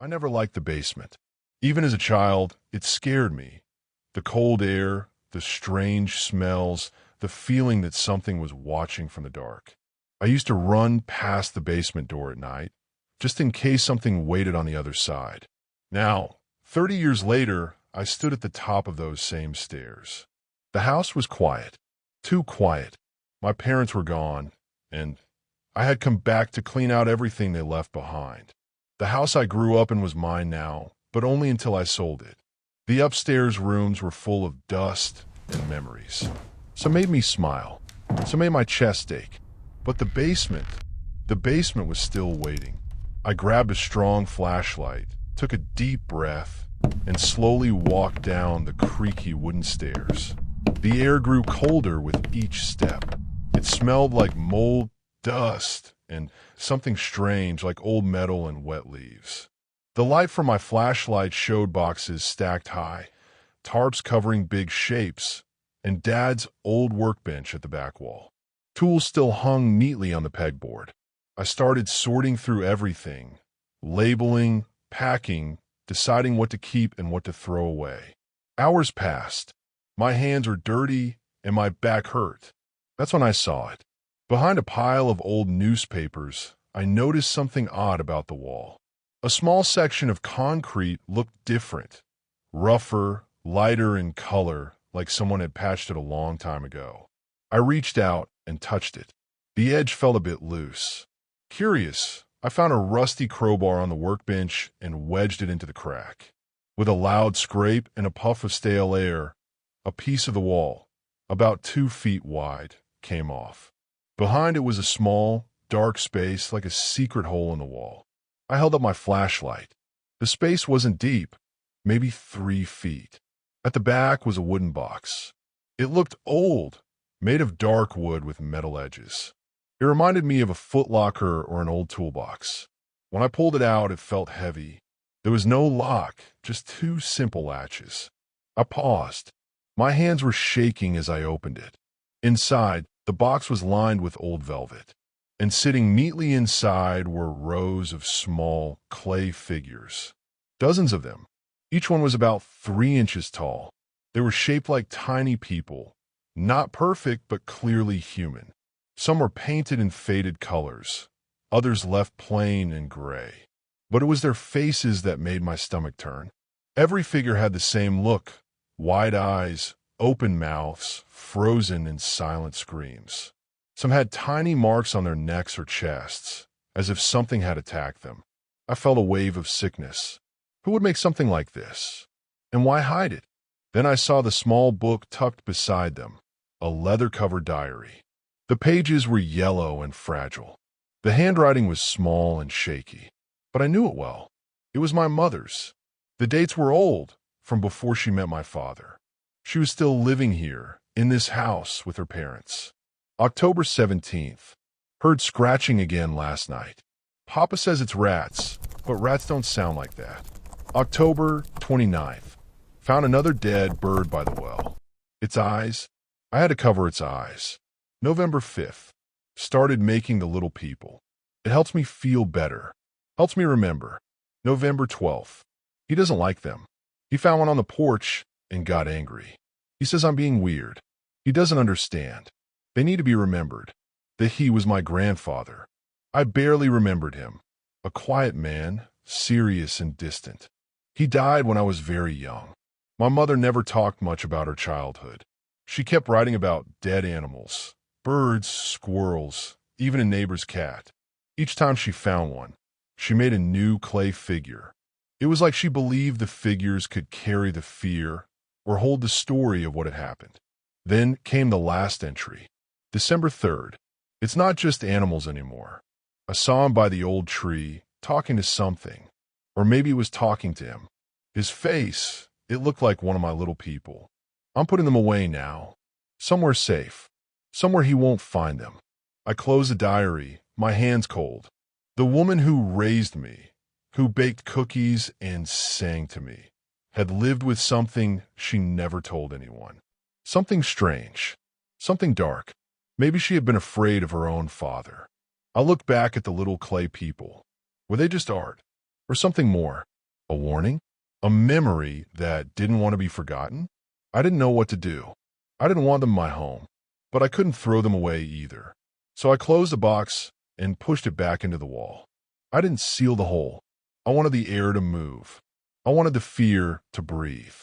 I never liked the basement. Even as a child, it scared me. The cold air, the strange smells, the feeling that something was watching from the dark. I used to run past the basement door at night, just in case something waited on the other side. Now, 30 years later, I stood at the top of those same stairs. The house was quiet, too quiet. My parents were gone, and I had come back to clean out everything they left behind. The house I grew up in was mine now, but only until I sold it. The upstairs rooms were full of dust and memories. Some made me smile, some made my chest ache. But the basement was still waiting. I grabbed a strong flashlight, took a deep breath, and slowly walked down the creaky wooden stairs. The air grew colder with each step. It smelled like mold, dust, and something strange like old metal and wet leaves. The light from my flashlight showed boxes stacked high, tarps covering big shapes, and Dad's old workbench at the back wall. Tools still hung neatly on the pegboard. I started sorting through everything, labeling, packing, deciding what to keep and what to throw away. Hours passed. My hands were dirty and my back hurt. That's when I saw it. Behind a pile of old newspapers, I noticed something odd about the wall. A small section of concrete looked different, rougher, lighter in color, like someone had patched it a long time ago. I reached out and touched it. The edge felt a bit loose. Curious, I found a rusty crowbar on the workbench and wedged it into the crack. With a loud scrape and a puff of stale air, a piece of the wall, about 2 feet wide, came off. Behind it was a small, dark space like a secret hole in the wall. I held up my flashlight. The space wasn't deep, maybe 3 feet. At the back was a wooden box. It looked old, made of dark wood with metal edges. It reminded me of a footlocker or an old toolbox. When I pulled it out, it felt heavy. There was no lock, just 2 simple latches. I paused. My hands were shaking as I opened it. Inside, the box was lined with old velvet, and sitting neatly inside were rows of small clay figures. Dozens of them. Each one was about 3 inches tall. They were shaped like tiny people, not perfect but clearly human. Some were painted in faded colors, others left plain and gray. But it was their faces that made my stomach turn. Every figure had the same look, wide eyes, open mouths, frozen in silent screams. Some had tiny marks on their necks or chests, as if something had attacked them. I felt a wave of sickness. Who would make something like this? And why hide it? Then I saw the small book tucked beside them, a leather-covered diary. The pages were yellow and fragile. The handwriting was small and shaky, but I knew it well. It was my mother's. The dates were old, from before she met my father. She was still living here, in this house, with her parents. October 17th. Heard scratching again last night. Papa says it's rats, but rats don't sound like that. October 29th. Found another dead bird by the well. Its eyes, I had to cover its eyes. November 5th. Started making the little people. It helps me feel better. Helps me remember. November 12th. He doesn't like them. He found one on the porch and got angry. He says I'm being weird. He doesn't understand. They need to be remembered. That he was my grandfather. I barely remembered him. A quiet man, serious and distant. He died when I was very young. My mother never talked much about her childhood. She kept writing about dead animals, birds, squirrels, even a neighbor's cat. Each time she found one, she made a new clay figure. It was like she believed the figures could carry the fear or hold the story of what had happened. Then came the last entry. December 3rd. It's not just animals anymore. I saw him by the old tree, talking to something. Or maybe it was talking to him. His face, it looked like one of my little people. I'm putting them away now. Somewhere safe. Somewhere he won't find them. I close the diary, my hands cold. The woman who raised me, who baked cookies and sang to me, had lived with something she never told anyone. Something strange. Something dark. Maybe she had been afraid of her own father. I look back at the little clay people. Were they just art? Or something more? A warning? A memory that didn't want to be forgotten? I didn't know what to do. I didn't want them in my home, but I couldn't throw them away either. So I closed the box and pushed it back into the wall. I didn't seal the hole. I wanted the air to move. I wanted the fear to breathe.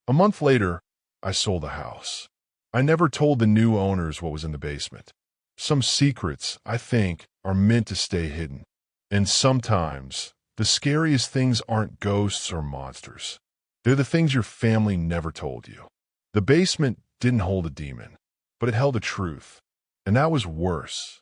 A month later, I sold the house. I never told the new owners what was in the basement. Some secrets, I think, are meant to stay hidden. And sometimes, the scariest things aren't ghosts or monsters. They're the things your family never told you. The basement didn't hold a demon, but it held a truth. And that was worse.